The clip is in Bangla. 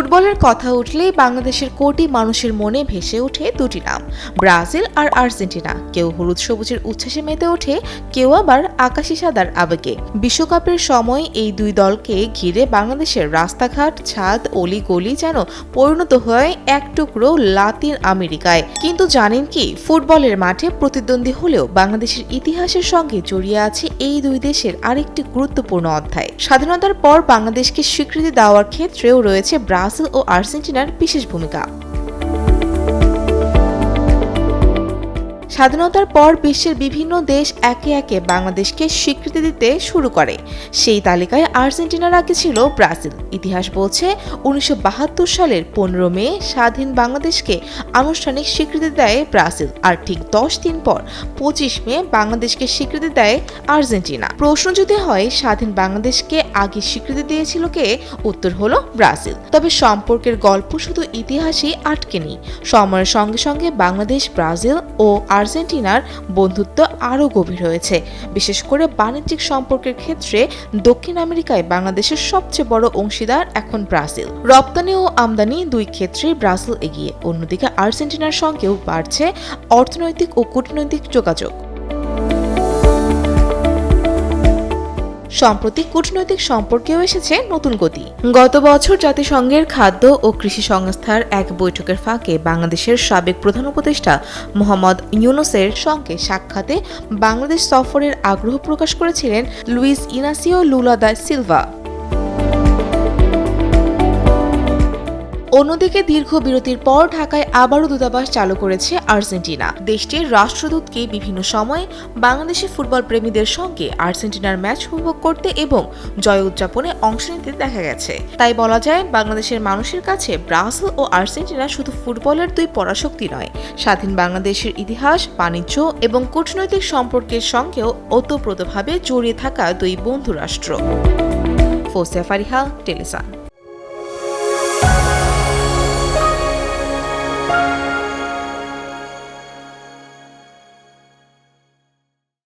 ফুটবলের কথা উঠলেই বাংলাদেশের কোটি মানুষের মনে ভেসে ওঠে দুটি নাম, ব্রাজিল আর আর্জেন্টিনা। কেউ হলুদ সবুজের উচ্ছ্বাসে মেতে ওঠে, কেউ আবার আকাশি সাদার আবেগে। বিশ্বকাপের সময় এই দুই দলকে ঘিরে বাংলাদেশের রাস্তাঘাট, ছাদ, অলি গলি যেন পরিণত হয় এক টুকরো লাতিন আমেরিকায়। কিন্তু জানেন কি, ফুটবলের মাঠে প্রতিদ্বন্দ্বী হলেও বাংলাদেশের ইতিহাসের সঙ্গে জড়িয়ে আছে এই দুই দেশের আরেকটি গুরুত্বপূর্ণ অধ্যায়। স্বাধীনতার পর বাংলাদেশকে স্বীকৃতি দেওয়ার ক্ষেত্রেও রয়েছে ব্রাজিল ও আর্জেন্টিনার বিশেষ ভূমিকা। স্বাধীনতার পর বিশ্বের বিভিন্ন দেশ একে একে বাংলাদেশকে স্বীকৃতি দিতে শুরু করে। সেই তালিকায় আর্জেন্টিনার আগে ছিল ব্রাজিল। ইতিহাস বলছে 1972 সালের 15 মে স্বাধীন বাংলাদেশকে আনুষ্ঠানিক স্বীকৃতি দেয় ব্রাজিল, আর ঠিক 10 দিন পর 25 মে বাংলাদেশকে স্বীকৃতি দেয় আর্জেন্টিনা। প্রশ্ন যদি হয় স্বাধীন বাংলাদেশকে আগে স্বীকৃতি দিয়েছিল কে, উত্তর হলো ব্রাজিল। তবে সম্পর্কের গল্প শুধু ইতিহাসেই আটকে নেই। সময়ের সঙ্গে সঙ্গে বাংলাদেশ, ব্রাজিল ও আর্জেন্টিনার বন্ধুত্ব আরও গভীর হয়েছে। বিশেষ করে বাণিজ্যিক সম্পর্কের ক্ষেত্রে দক্ষিণ আমেরিকায় বাংলাদেশের সবচেয়ে বড় অংশীদার এখন ব্রাজিল। রপ্তানি ও আমদানি দুই ক্ষেত্রেই ব্রাজিল এগিয়ে। অন্যদিকে আর্জেন্টিনার সঙ্গেও বাড়ছে অর্থনৈতিক ও কূটনৈতিক যোগাযোগ। সম্প্রতি কূটনৈতিক সম্পর্কেও এসেছে নতুন গতি। গত বছর জাতিসংঘের খাদ্য ও কৃষি সংস্থার এক বৈঠকের ফাঁকে বাংলাদেশের সাবেক প্রধান উপদেষ্টা মোহাম্মদ ইউনূসের সঙ্গে সাক্ষাতে বাংলাদেশ সফরের আগ্রহ প্রকাশ করেছিলেন Luiz Inacio Lula da Silva. অন্যদিকে দীর্ঘ বিরতির পর ঢাকায় আবারও দূতাবাস চালু করেছে আর্জেন্টিনা। দেশটির রাষ্ট্রদূতকে বিভিন্ন সময় বাংলাদেশি ফুটবল প্রেমীদের সঙ্গে আর্জেন্টিনার ম্যাচ উপভোগ করতে এবং জয় উদযাপনে অংশ নিতে দেখা গেছে। তাই বলা যায়, বাংলাদেশের মানুষের কাছে ব্রাজিল ও আর্জেন্টিনা শুধু ফুটবলের দুই পরাশক্তি নয়, স্বাধীন বাংলাদেশের ইতিহাস, বাণিজ্য এবং কূটনৈতিক সম্পর্কের সঙ্গেও ওতপ্রোতভাবে জড়িয়ে থাকা দুই বন্ধু রাষ্ট্র। ফোসিয়া ফারিহা, টেলিসান।